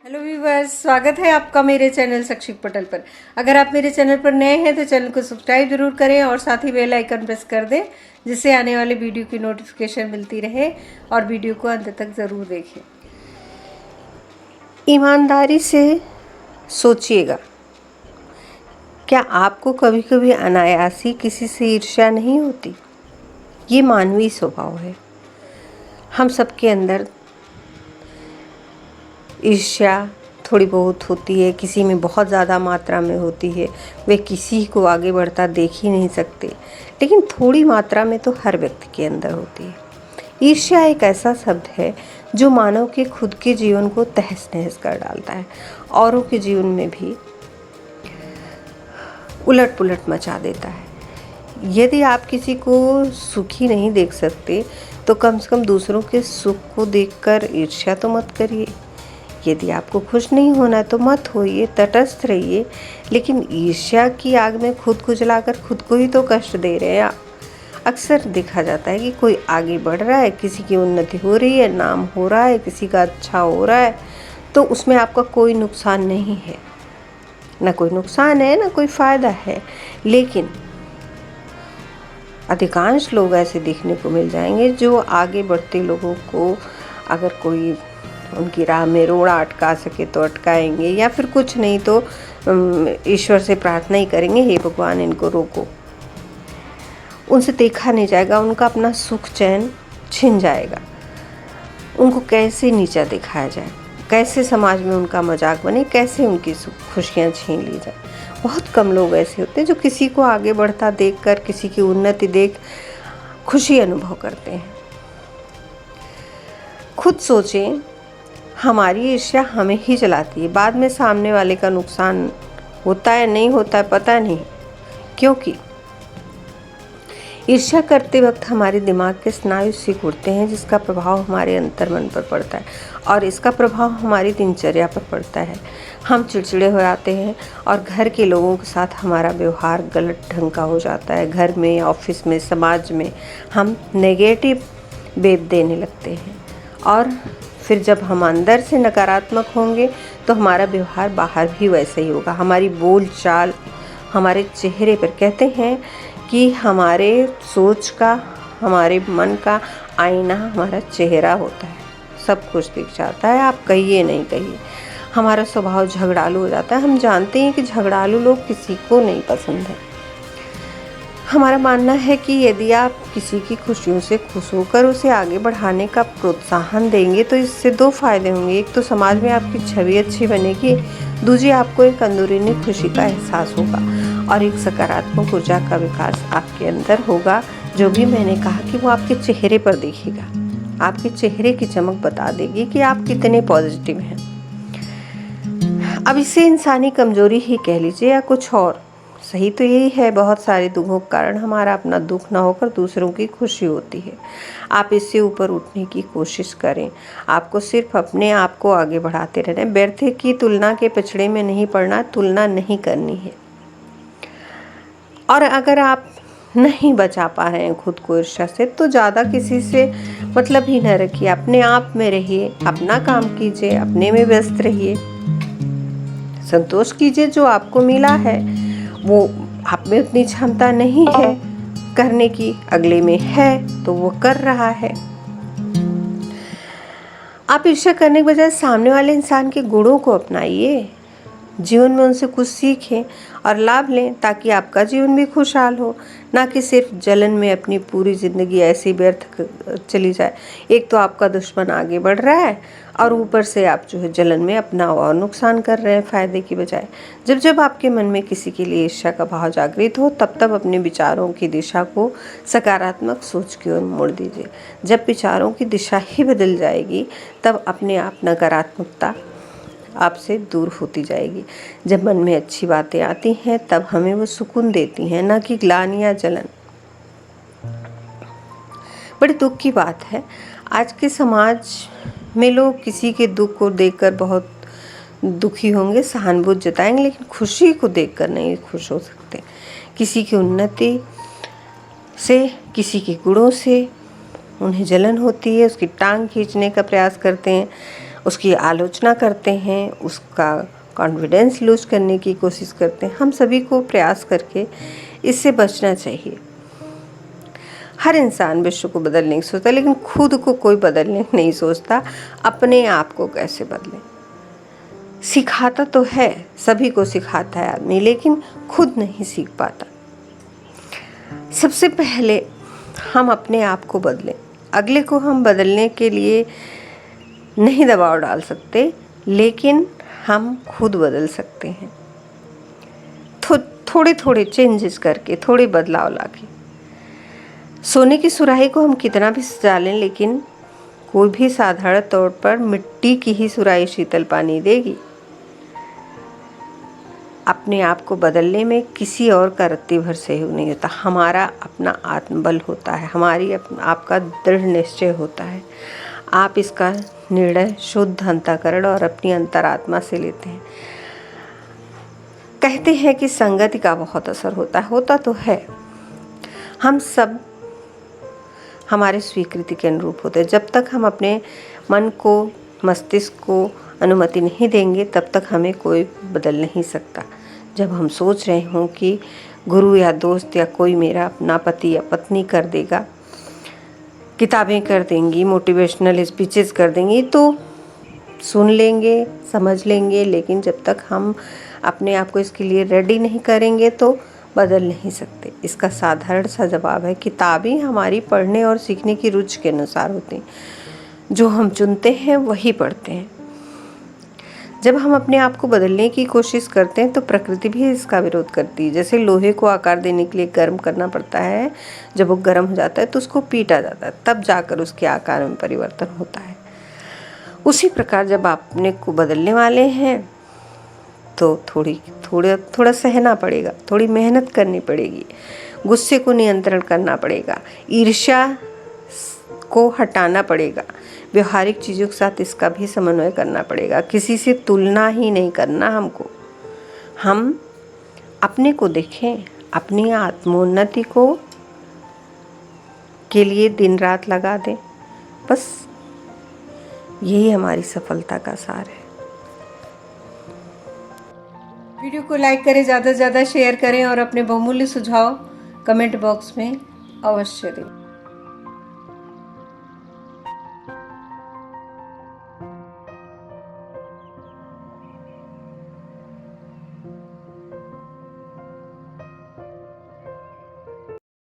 Hello viewers, स्वागत है आपका मेरे चैनल शैक्षिक पटल पर। अगर आप मेरे चैनल पर नए हैं तो चैनल को सब्सक्राइब जरूर करें और साथ ही बेल आइकन प्रेस कर दें, जिससे आने वाले वीडियो की नोटिफिकेशन मिलती रहे। और वीडियो को अंत तक ज़रूर देखें। ईमानदारी से सोचिएगा, क्या आपको कभी कभी अनायासी किसी से ईर्ष्या नहीं होती? ये मानवीय स्वभाव है। हम सबके अंदर ईर्ष्या थोड़ी बहुत होती है, किसी में बहुत ज़्यादा मात्रा में होती है। वे किसी को आगे बढ़ता देख ही नहीं सकते, लेकिन थोड़ी मात्रा में तो हर व्यक्ति के अंदर होती है। ईर्ष्या एक ऐसा शब्द है जो मानव के खुद के जीवन को तहस नहस कर डालता है, औरों के जीवन में भी उलट पुलट मचा देता है। यदि आप किसी को सुखी नहीं देख सकते तो कम से कम दूसरों के सुख को देखकर ईर्ष्या तो मत करिए। यदि आपको खुश नहीं होना तो मत होइए, तटस्थ रहिए। लेकिन ईर्ष्या की आग में खुद को जलाकर खुद को ही तो कष्ट दे रहे हैं। अक्सर देखा जाता है कि कोई आगे बढ़ रहा है, किसी की उन्नति हो रही है, नाम हो रहा है, किसी का अच्छा हो रहा है, तो उसमें आपका कोई नुकसान नहीं है। ना कोई नुकसान है, ना कोई फ़ायदा है। लेकिन अधिकांश लोग ऐसे देखने को मिल जाएंगे जो आगे बढ़ते लोगों को अगर कोई उनकी राह में रोड़ा अटका सके तो अटकाएंगे, या फिर कुछ नहीं तो ईश्वर से प्रार्थना ही करेंगे, हे भगवान इनको रोको। उनसे देखा नहीं जाएगा, उनका अपना सुख चैन छिन जाएगा। उनको कैसे नीचा दिखाया जाए, कैसे समाज में उनका मजाक बने, कैसे उनकी खुशियाँ छीन ली जाए। बहुत कम लोग ऐसे होते हैं जो किसी को आगे बढ़ता देखकर, किसी की उन्नति देख खुशी अनुभव करते हैं। खुद सोचें, हमारी ईर्ष्या हमें ही जलाती है। बाद में सामने वाले का नुकसान होता है नहीं होता है पता नहीं, क्योंकि ईर्ष्या करते वक्त हमारे दिमाग के स्नायु सिकुड़ते हैं, जिसका प्रभाव हमारे अंतर्मन पर पड़ता है और इसका प्रभाव हमारी दिनचर्या पर पड़ता है। हम चिड़चिड़े हो जाते हैं और घर के लोगों के साथ हमारा व्यवहार गलत ढंग का हो जाता है। घर में, ऑफिस में, समाज में हम नेगेटिव वेव देने लगते हैं, और फिर जब हम अंदर से नकारात्मक होंगे तो हमारा व्यवहार बाहर भी वैसे ही होगा। हमारी बोल चाल हमारे चेहरे पर, कहते हैं कि हमारे सोच का, हमारे मन का आईना हमारा चेहरा होता है। सब कुछ दिख जाता है, आप कहिए नहीं कहिए। हमारा स्वभाव झगड़ालू हो जाता है। हम जानते हैं कि झगड़ालू लोग किसी को नहीं पसंद है। हमारा मानना है कि यदि आप किसी की खुशियों से खुश होकर उसे आगे बढ़ाने का प्रोत्साहन देंगे तो इससे दो फायदे होंगे। एक तो समाज में आपकी छवि अच्छी बनेगी, दूसरी आपको एक अंदरूनी खुशी का एहसास होगा और एक सकारात्मक ऊर्जा का विकास आपके अंदर होगा। जो भी मैंने कहा कि वो आपके चेहरे पर दिखेगा, आपके चेहरे की चमक बता देगी कि आप कितने पॉजिटिव हैं। अब इसे इंसानी कमजोरी ही कह लीजिए या कुछ और, सही तो यही है। बहुत सारे दुखों के कारण हमारा अपना दुख ना होकर दूसरों की खुशी होती है। आप इससे ऊपर उठने की कोशिश करें। आपको सिर्फ अपने आप को आगे बढ़ाते रहना है। व्यर्थ की तुलना के पिछड़े में नहीं पड़ना, तुलना नहीं करनी है। और अगर आप नहीं बचा पा रहे हैं खुद को ईर्ष्या से, तो ज़्यादा किसी से मतलब ही न रखिए। अपने आप में रहिए, अपना काम कीजिए, अपने में व्यस्त रहिए, संतोष कीजिए। जो आपको मिला है वो आप में उतनी क्षमता नहीं है करने की, अगले में है तो वो कर रहा है। आप ईर्ष्या करने के बजाय सामने वाले इंसान के गुणों को अपनाइए, जीवन में उनसे कुछ सीखें और लाभ लें, ताकि आपका जीवन भी खुशहाल हो, ना कि सिर्फ जलन में अपनी पूरी ज़िंदगी ऐसी व्यर्थ चली जाए। एक तो आपका दुश्मन आगे बढ़ रहा है और ऊपर से आप जो है जलन में अपना और नुकसान कर रहे हैं फ़ायदे की बजाय। जब जब आपके मन में किसी के लिए ईर्ष्या का भाव जागृत हो, तब तब अपने विचारों की दिशा को सकारात्मक सोच की ओर मोड़ दीजिए। जब विचारों की दिशा ही बदल जाएगी, तब अपने आप नकारात्मकता आपसे दूर होती जाएगी। जब मन में अच्छी बातें आती हैं तब हमें वो सुकून देती हैं, ना कि ग्लानि या जलन। बड़े दुख की बात है, आज के समाज में लोग किसी के दुख को देखकर बहुत दुखी होंगे, सहानुभूति जताएंगे, लेकिन खुशी को देखकर नहीं खुश हो सकते। किसी की उन्नति से, किसी के गुणों से उन्हें जलन होती है, उसकी टांग खींचने का प्रयास करते हैं, उसकी आलोचना करते हैं, उसका कॉन्फिडेंस लूज करने की कोशिश करते हैं। हम सभी को प्रयास करके इससे बचना चाहिए। हर इंसान विश्व को बदलने की सोचता है, लेकिन खुद को कोई बदलने की नहीं सोचता। अपने आप को कैसे बदलें? सिखाता तो है, सभी को सिखाता है आदमी, लेकिन खुद नहीं सीख पाता। सबसे पहले हम अपने आप को बदलें। अगले को हम बदलने के लिए नहीं दबाव डाल सकते, लेकिन हम खुद बदल सकते हैं। थोड़े थोड़े चेंजेस करके, थोड़े बदलाव लाके। सोने की सुराही को हम कितना भी सजा लें, लेकिन कोई भी साधारण तौर पर मिट्टी की ही सुराही शीतल पानी देगी। अपने आप को बदलने में किसी और का रत्ती भर सहयोग नहीं होता। हमारा अपना आत्मबल होता है, हमारी आपका दृढ़ निश्चय होता है। आप इसका निर्णय शुद्ध अंतःकरण और अपनी अंतरात्मा से लेते हैं। कहते हैं कि संगति का बहुत असर होता है, होता तो है। हम सब हमारे स्वीकृति के अनुरूप होते हैं। जब तक हम अपने मन को, मस्तिष्क को अनुमति नहीं देंगे, तब तक हमें कोई बदल नहीं सकता। जब हम सोच रहे हों कि गुरु या दोस्त या कोई मेरा अपना पति या पत्नी कर देगा, किताबें कर देंगी, मोटिवेशनल स्पीचेस कर देंगी, तो सुन लेंगे, समझ लेंगे, लेकिन जब तक हम अपने आप को इसके लिए रेडी नहीं करेंगे तो बदल नहीं सकते। इसका साधारण सा जवाब है, किताबें हमारी पढ़ने और सीखने की रुचि के अनुसार होती हैं। जो हम चुनते हैं वही पढ़ते हैं। जब हम अपने आप को बदलने की कोशिश करते हैं तो प्रकृति भी इसका विरोध करती है। जैसे लोहे को आकार देने के लिए गर्म करना पड़ता है, जब वो गर्म हो जाता है तो उसको पीटा जाता है, तब जाकर उसके आकार में परिवर्तन होता है। उसी प्रकार जब आप अपने को बदलने वाले हैं तो थोड़ा सहना पड़ेगा, थोड़ी मेहनत करनी पड़ेगी, गुस्से को नियंत्रण करना पड़ेगा, ईर्ष्या को हटाना पड़ेगा, व्यवहारिक चीज़ों के साथ इसका भी समन्वय करना पड़ेगा। किसी से तुलना ही नहीं करना हमको। हम अपने को देखें, अपनी आत्मोन्नति को के लिए दिन रात लगा दें। बस यही हमारी सफलता का सार है। वीडियो को लाइक करें, ज़्यादा से ज़्यादा शेयर करें और अपने बहुमूल्य सुझाव कमेंट बॉक्स में अवश्य दें।